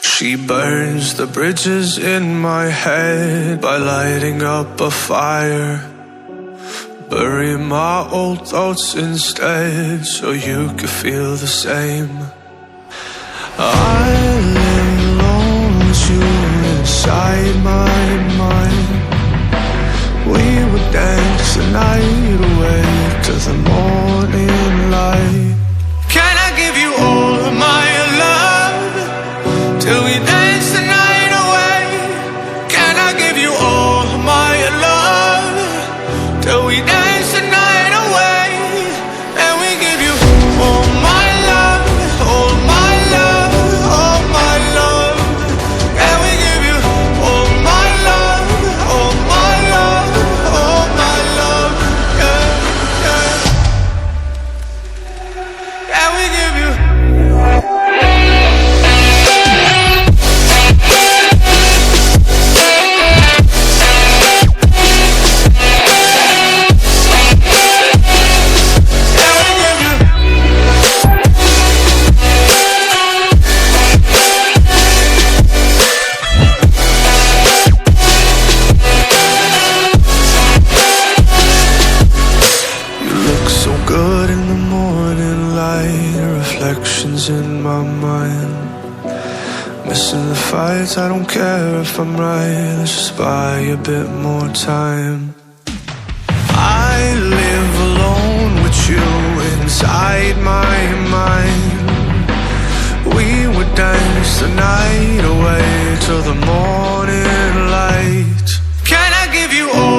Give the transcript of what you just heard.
She burns the bridges in my head by lighting up a fire. Bury my old thoughts instead so you could feel the same. I live alone with you inside my mind. We would dance the night away to the morning light. Can I give you all of my love till we dance the night away? Can I give you all of my love till we dance the night away? And we give you all my love, all my love, all my love. And we give you all my love, all my love, all my love. Yeah, yeah. And we give you. Good in the morning light, reflections in my mind. Missing the fights, I don't care if I'm right. Let's just buy a bit more time. I live alone with you inside my mind. We would dance the night away till the morning light. Can I give you all